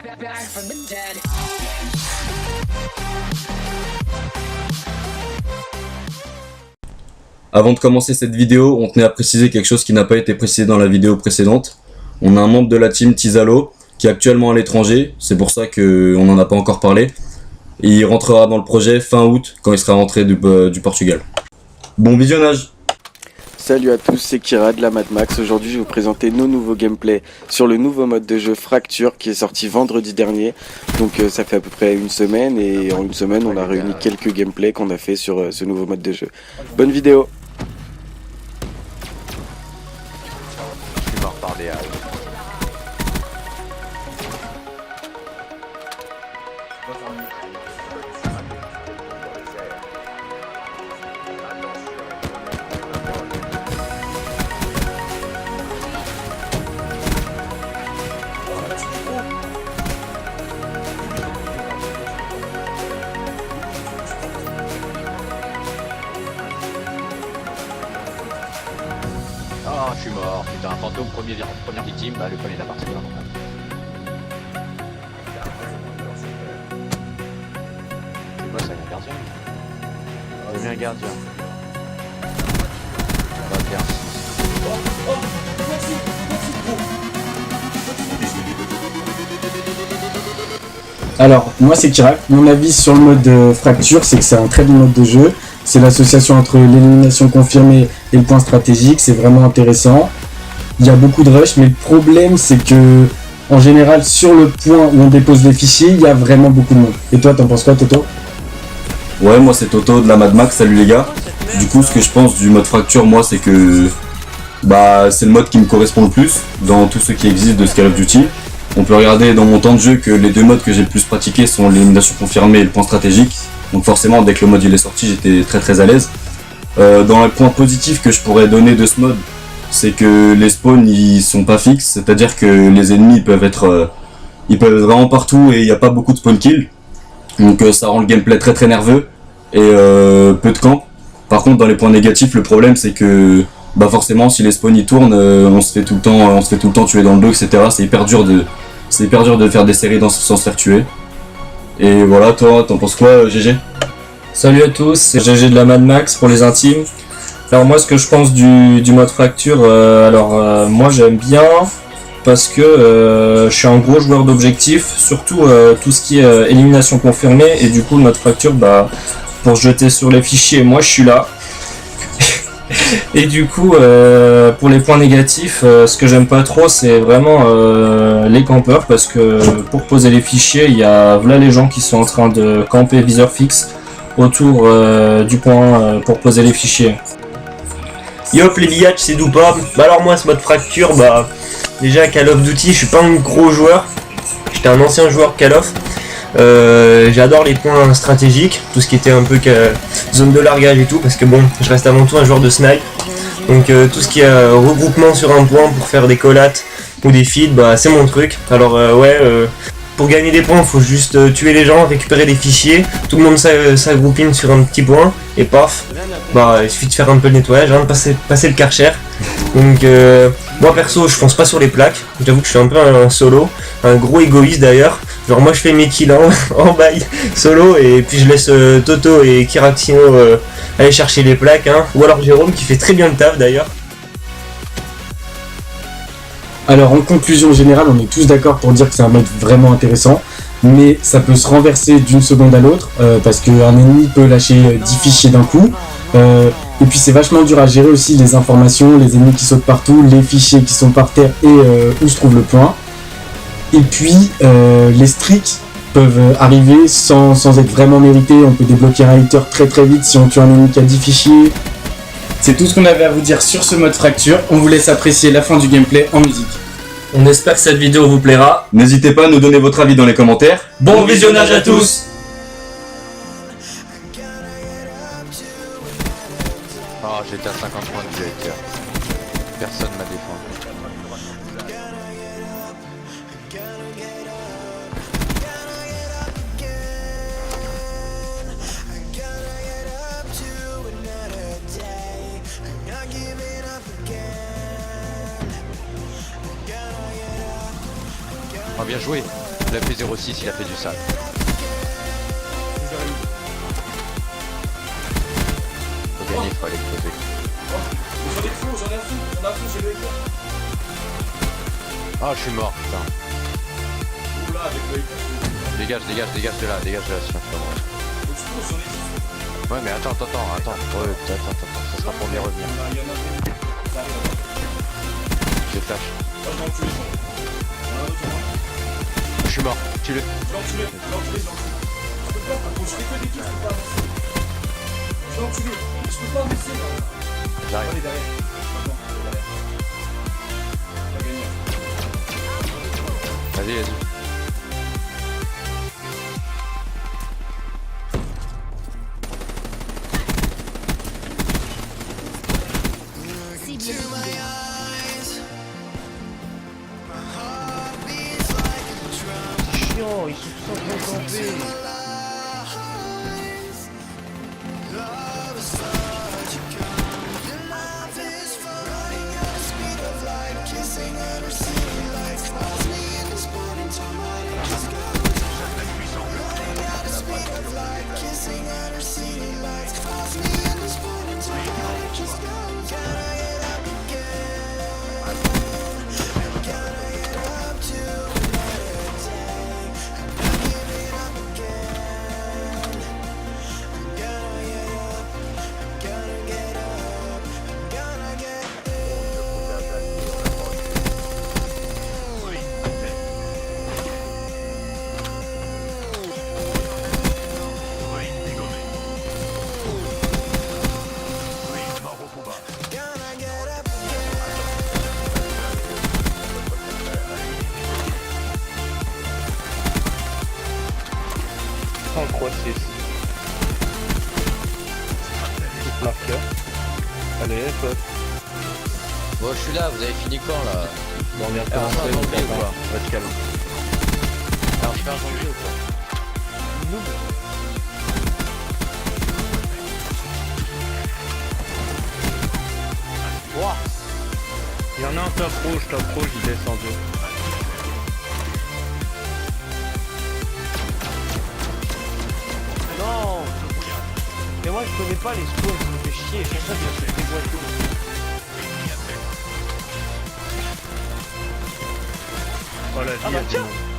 back from the dead. Avant de commencer cette vidéo, on tenait à préciser quelque chose qui n'a pas été précisé dans la vidéo précédente. On a un membre de la team Tizalo qui est actuellement à l'étranger, c'est pour ça qu'on n'en a pas encore parlé. Et il rentrera dans le projet fin août quand il sera rentré du Portugal. Bon visionnage! Salut à tous, c'est Kira de la Mad Max. Aujourd'hui, je vais vous présenter nos nouveaux gameplays sur le nouveau mode de jeu Fracture qui est sorti vendredi dernier. Donc ça fait à peu près une semaine et en une semaine, on a réuni quelques gameplays qu'on a fait sur ce nouveau mode de jeu. Bonne vidéo! Tu vas en reparler à... Oh, je suis mort, putain, un fantôme, première victime, bah le premier d'appartement. C'est quoi ça, un gardien? J'ai mis un gardien. On va faire 6. Alors, moi c'est Kirak. Mon avis sur le mode Fracture, c'est que c'est un très bon mode de jeu. C'est l'association entre l'élimination confirmée et le point stratégique, c'est vraiment intéressant. Il y a beaucoup de rush, mais le problème c'est que, en général, sur le point où on dépose les fichiers, il y a vraiment beaucoup de monde. Et toi, t'en penses quoi, Toto? Ouais, moi c'est Toto de la Mad Max, salut les gars. Du coup, ce que je pense du mode Fracture, moi, c'est que c'est le mode qui me correspond le plus dans tout ce qui existe de Call of Duty. On peut regarder dans mon temps de jeu que les deux modes que j'ai le plus pratiqués sont l'élimination confirmée et le point stratégique. Donc forcément, dès que le mode il est sorti, j'étais très à l'aise. Dans les points positifs que je pourrais donner de ce mode, c'est que les spawns ils sont pas fixes, c'est-à-dire que les ennemis peuvent être vraiment partout et il n'y a pas beaucoup de spawn kills. Donc ça rend le gameplay très nerveux et peu de camp. Par contre, dans les points négatifs, le problème c'est que forcément si les spawns ils tournent, on se fait tout le temps tuer dans le dos, etc. C'est hyper dur de faire des séries sans se faire tuer. Et voilà, toi, t'en penses quoi, GG? Salut à tous, c'est GG de la Mad Max pour les intimes. Alors moi, ce que je pense du mode Fracture, moi j'aime bien parce que je suis un gros joueur d'objectifs, surtout tout ce qui est élimination confirmée, et du coup le mode Fracture, pour jeter sur les fichiers, moi je suis là. Et du coup, pour les points négatifs, ce que j'aime pas trop, c'est vraiment les campeurs, parce que pour poser les fichiers, il y a voilà les gens qui sont en train de camper viseur fixe autour du point pour poser les fichiers. Yop les biatchs, c'est Doupop. Alors moi ce mode Fracture, déjà Call of Duty, je suis pas un gros joueur. J'étais un ancien joueur Call of. J'adore les points stratégiques, tout ce qui était un peu zone de largage et tout, parce que bon, je reste avant tout un joueur de snipe. Donc tout ce qui est regroupement sur un point pour faire des collates ou des feeds, c'est mon truc. Alors pour gagner des points, il faut juste tuer les gens, récupérer des fichiers, tout le monde s'aggroupine sur un petit point, et paf, il suffit de faire un peu le nettoyage, de passer le karcher. Donc moi perso, je fonce pas sur les plaques, j'avoue que je suis un peu un solo, un gros égoïste d'ailleurs. Genre moi je fais mes kills en bail solo, et puis je laisse Toto et Kiraxino aller chercher les plaques, ou alors Jérôme qui fait très bien le taf d'ailleurs. Alors, en conclusion générale, on est tous d'accord pour dire que c'est un mode vraiment intéressant, mais ça peut se renverser d'une seconde à l'autre, parce qu'un ennemi peut lâcher 10 fichiers d'un coup. Et puis c'est vachement dur à gérer aussi les informations, les ennemis qui sautent partout, les fichiers qui sont par terre et où se trouve le point. Et puis les streaks peuvent arriver sans être vraiment mérités. On peut débloquer un hater très vite si on tue un ennemi qui a 10 fichiers. C'est tout ce qu'on avait à vous dire sur ce mode Fracture. On vous laisse apprécier la fin du gameplay en musique. On espère que cette vidéo vous plaira. N'hésitez pas à nous donner votre avis dans les commentaires. Bon visionnage à tous! Oh, j'étais à 50 points de vue avec personne m'a défendu. Oh, bien joué. Il a fait 0,6, il a fait du sale. Faut gagner, faut aller poser. J'en ai un fou, j'ai le écran. Ah, je suis mort, putain. Oula, avec le écran. Dégage de là, sinon je peux Ouais, mais attends. Ouais, attends, ça sera pour bien revenir. Il y en a deux. Ça arrive à voir. J'ai flash. Moi, je l'ai enculé. On a un autre, moi. Je suis mort, tue-le. Je l'ai enculé. Je peux pas, je fais que des kills, je peux pas avancer. Je l'ai enculé. Je peux pas avancer, là. J'arrive. Allez, derrière. Maintenant, derrière. On va gagner. Vas-y. Chiant, ils sont tous en train de camper. Marqueur. Allez, hop. Bon, je suis là, vous avez fini quand là? Bon, on vient de Alors, commencer, on va donc tomber, ou attends, quoi? on va te calmer. Alors, je fais un zombie ou quoi? Ouah. Il y en a un top rouge, il descend deux. Non. Mais moi je connais pas les spawns, ça me fait chier, chaque fois je fais des boîtes. Oh la Ah vie, bah elle tiens. demande.